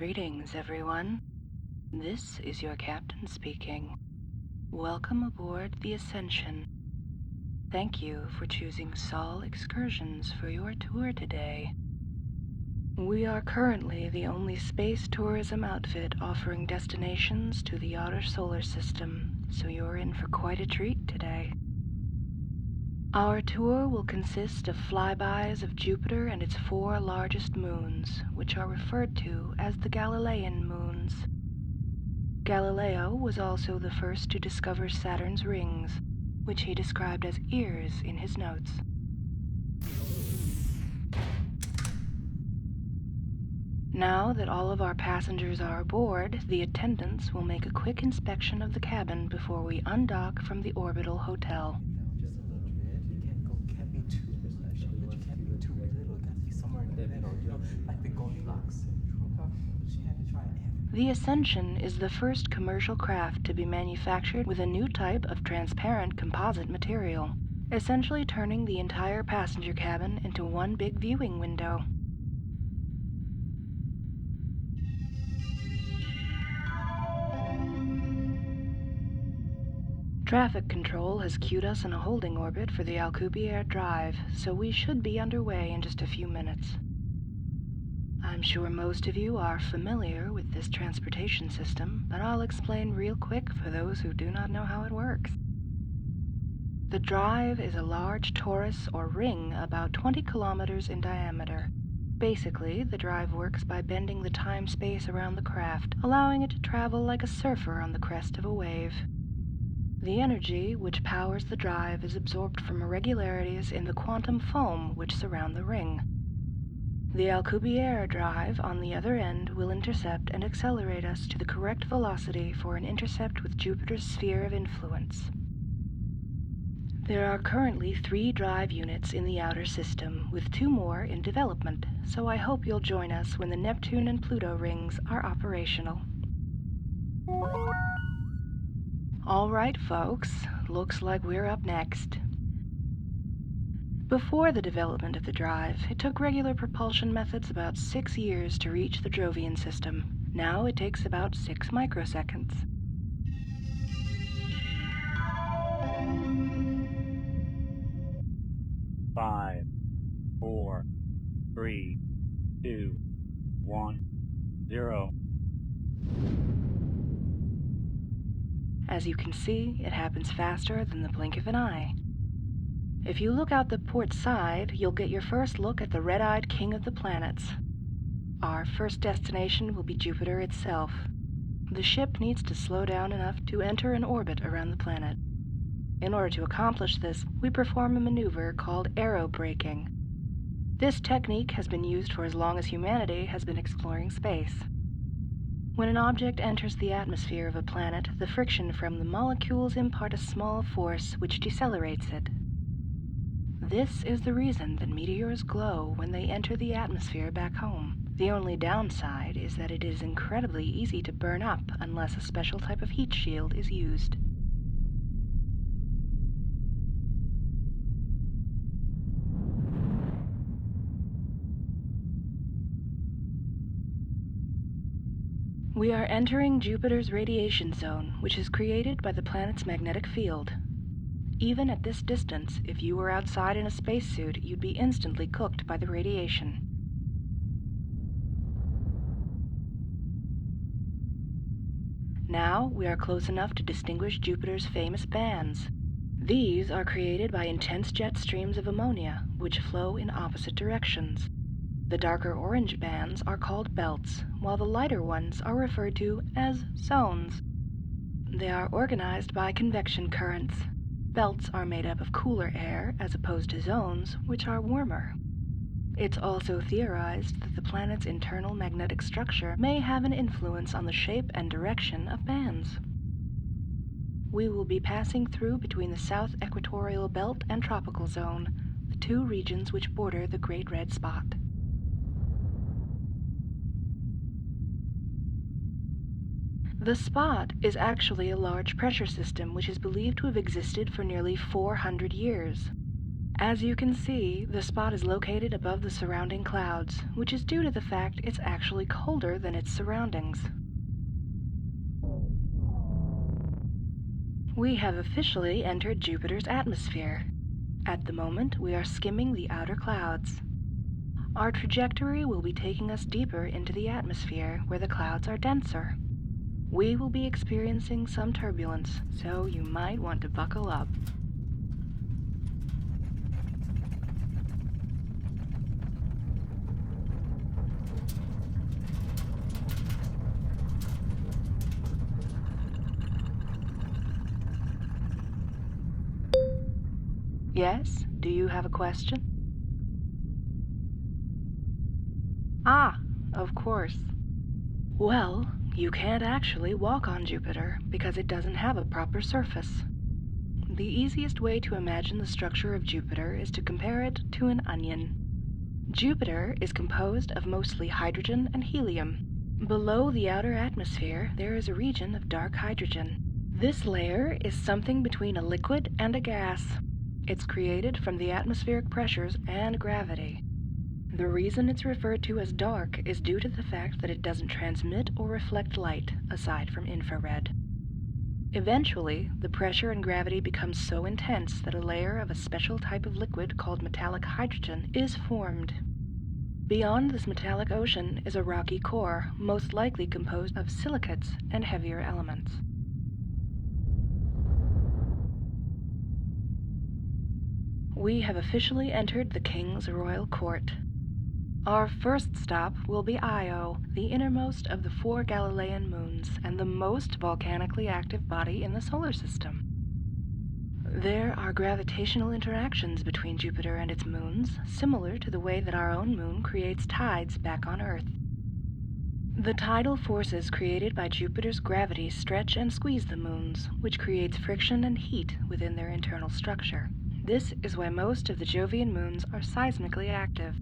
Greetings, everyone. This is your captain speaking. Welcome aboard the Ascension. Thank you for choosing Sol Excursions for your tour today. We are currently the only space tourism outfit offering destinations to the outer solar system, so you're in for quite a treat today. Our tour will consist of flybys of Jupiter and its 4 largest moons, which are referred to as the Galilean moons. Galileo was also the first to discover Saturn's rings, which he described as ears in his notes. Now that all of our passengers are aboard, the attendants will make a quick inspection of the cabin before we undock from the orbital hotel. The Ascension is the first commercial craft to be manufactured with a new type of transparent composite material, essentially turning the entire passenger cabin into one big viewing window. Traffic control has queued us in a holding orbit for the Alcubierre drive, so we should be underway in just a few minutes. I'm sure most of you are familiar with this transportation system, but I'll explain real quick for those who do not know how it works. The drive is a large torus or ring about 20 kilometers in diameter. Basically, the drive works by bending the time-space around the craft, allowing it to travel like a surfer on the crest of a wave. The energy which powers the drive is absorbed from irregularities in the quantum foam which surround the ring. The Alcubierre drive on the other end will intercept and accelerate us to the correct velocity for an intercept with Jupiter's sphere of influence. There are currently 3 drive units in the outer system, with 2 more in development, so I hope you'll join us when the Neptune and Pluto rings are operational. All right, folks, looks like we're up next. Before the development of the drive, it took regular propulsion methods about 6 years to reach the Jovian system. Now it takes about 6 microseconds. Five, 4, 3, 2, 1, 0. As you can see, it happens faster than the blink of an eye. If you look out the port side, you'll get your first look at the red-eyed king of the planets. Our first destination will be Jupiter itself. The ship needs to slow down enough to enter an orbit around the planet. In order to accomplish this, we perform a maneuver called aerobraking. This technique has been used for as long as humanity has been exploring space. When an object enters the atmosphere of a planet, the friction from the molecules impart a small force which decelerates it. This is the reason that meteors glow when they enter the atmosphere back home. The only downside is that it is incredibly easy to burn up unless a special type of heat shield is used. We are entering Jupiter's radiation zone, which is created by the planet's magnetic field. Even at this distance, if you were outside in a spacesuit, you'd be instantly cooked by the radiation. Now we are close enough to distinguish Jupiter's famous bands. These are created by intense jet streams of ammonia, which flow in opposite directions. The darker orange bands are called belts, while the lighter ones are referred to as zones. They are organized by convection currents. Belts are made up of cooler air as opposed to zones, which are warmer. It's also theorized that the planet's internal magnetic structure may have an influence on the shape and direction of bands. We will be passing through between the South Equatorial Belt and Tropical Zone, the 2 regions which border the Great Red Spot. The spot is actually a large pressure system which is believed to have existed for nearly 400 years. As you can see, the spot is located above the surrounding clouds, which is due to the fact it's actually colder than its surroundings. We have officially entered Jupiter's atmosphere. At the moment, we are skimming the outer clouds. Our trajectory will be taking us deeper into the atmosphere where the clouds are denser. We will be experiencing some turbulence, so you might want to buckle up. Yes? Do you have a question? Ah, of course. Well, you can't actually walk on Jupiter because it doesn't have a proper surface. The easiest way to imagine the structure of Jupiter is to compare it to an onion. Jupiter is composed of mostly hydrogen and helium. Below the outer atmosphere, there is a region of dark hydrogen. This layer is something between a liquid and a gas. It's created from the atmospheric pressures and gravity. The reason it's referred to as dark is due to the fact that it doesn't transmit or reflect light, aside from infrared. Eventually, the pressure and gravity become so intense that a layer of a special type of liquid called metallic hydrogen is formed. Beyond this metallic ocean is a rocky core, most likely composed of silicates and heavier elements. We have officially entered the King's Royal Court. Our first stop will be Io, the innermost of the 4 Galilean moons and the most volcanically active body in the solar system. There are gravitational interactions between Jupiter and its moons, similar to the way that our own moon creates tides back on Earth. The tidal forces created by Jupiter's gravity stretch and squeeze the moons, which creates friction and heat within their internal structure. This is why most of the Jovian moons are seismically active.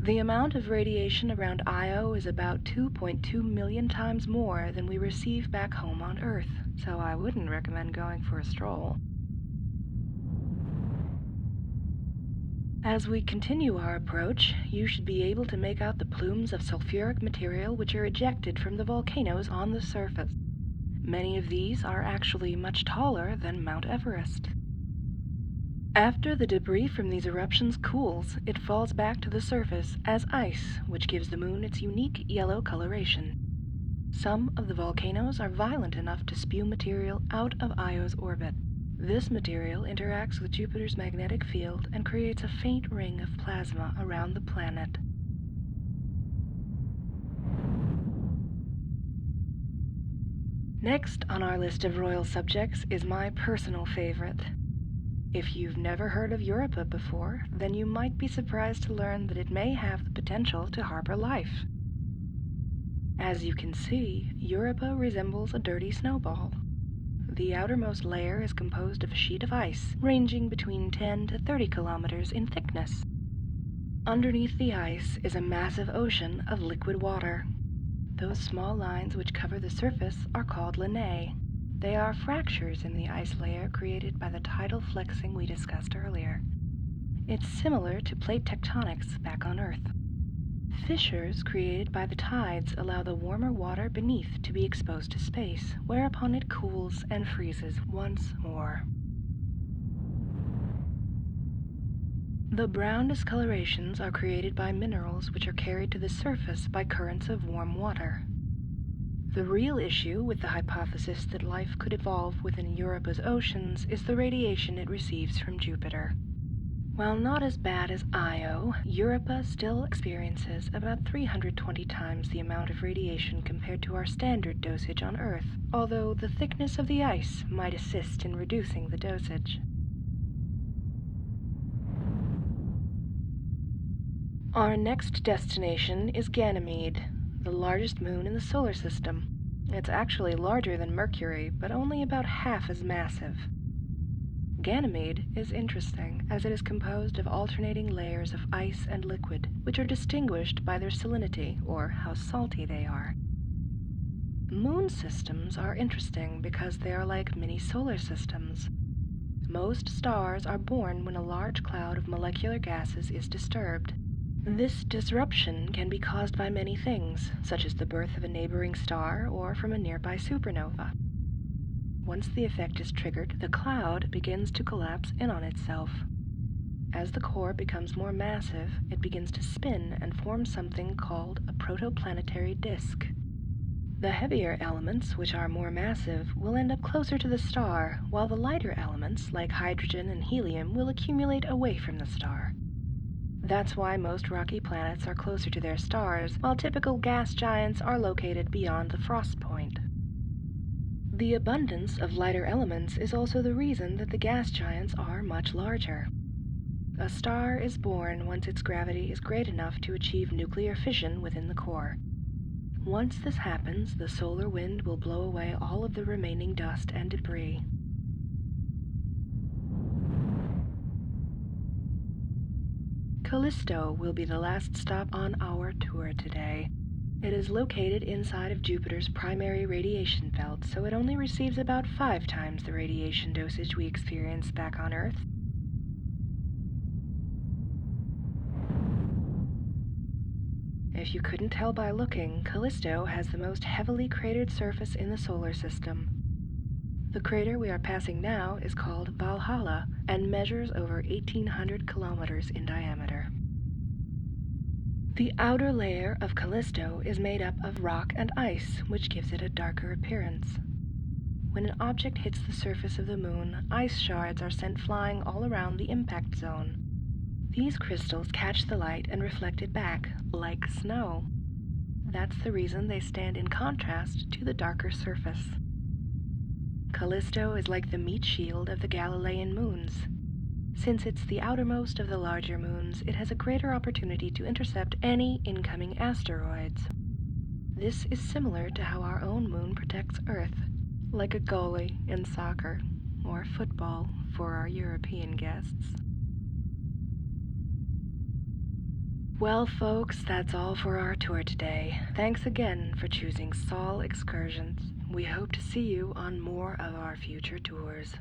The amount of radiation around Io is about 2.2 million times more than we receive back home on Earth, so I wouldn't recommend going for a stroll. As we continue our approach, you should be able to make out the plumes of sulfuric material which are ejected from the volcanoes on the surface. Many of these are actually much taller than Mount Everest. After the debris from these eruptions cools, it falls back to the surface as ice, which gives the moon its unique yellow coloration. Some of the volcanoes are violent enough to spew material out of Io's orbit. This material interacts with Jupiter's magnetic field and creates a faint ring of plasma around the planet. Next on our list of royal subjects is my personal favorite. If you've never heard of Europa before, then you might be surprised to learn that it may have the potential to harbor life. As you can see, Europa resembles a dirty snowball. The outermost layer is composed of a sheet of ice, ranging between 10 to 30 kilometers in thickness. Underneath the ice is a massive ocean of liquid water. Those small lines which cover the surface are called lannae. They are fractures in the ice layer created by the tidal flexing we discussed earlier. It's similar to plate tectonics back on Earth. Fissures created by the tides allow the warmer water beneath to be exposed to space, whereupon it cools and freezes once more. The brown discolorations are created by minerals which are carried to the surface by currents of warm water. The real issue with the hypothesis that life could evolve within Europa's oceans is the radiation it receives from Jupiter. While not as bad as Io, Europa still experiences about 320 times the amount of radiation compared to our standard dosage on Earth, although the thickness of the ice might assist in reducing the dosage. Our next destination is Ganymede, the largest moon in the solar system. It's actually larger than Mercury, but only about half as massive. Ganymede is interesting, as it is composed of alternating layers of ice and liquid, which are distinguished by their salinity, or how salty they are. Moon systems are interesting because they are like mini solar systems. most stars are born when a large cloud of molecular gases is disturbed. This disruption can be caused by many things, such as the birth of a neighboring star or from a nearby supernova. Once the effect is triggered, the cloud begins to collapse in on itself. As the core becomes more massive, it begins to spin and form something called a protoplanetary disk. The heavier elements, which are more massive, will end up closer to the star, while the lighter elements, like hydrogen and helium, will accumulate away from the star. That's why most rocky planets are closer to their stars, while typical gas giants are located beyond the frost point. The abundance of lighter elements is also the reason that the gas giants are much larger. A star is born once its gravity is great enough to achieve nuclear fission within the core. Once this happens, the solar wind will blow away all of the remaining dust and debris. Callisto will be the last stop on our tour today. It is located inside of Jupiter's primary radiation belt, so it only receives about 5 times the radiation dosage we experience back on Earth. If you couldn't tell by looking, Callisto has the most heavily cratered surface in the solar system. The crater we are passing now is called Valhalla and measures over 1,800 kilometers in diameter. The outer layer of Callisto is made up of rock and ice, which gives it a darker appearance. When an object hits the surface of the moon, ice shards are sent flying all around the impact zone. These crystals catch the light and reflect it back, like snow. That's the reason they stand in contrast to the darker surface. Callisto is like the meat shield of the Galilean moons. Since it's the outermost of the larger moons, it has a greater opportunity to intercept any incoming asteroids. This is similar to how our own moon protects Earth, like a goalie in soccer, or football for our European guests. Well, folks, that's all for our tour today. Thanks again for choosing Sol Excursions. We hope to see you on more of our future tours.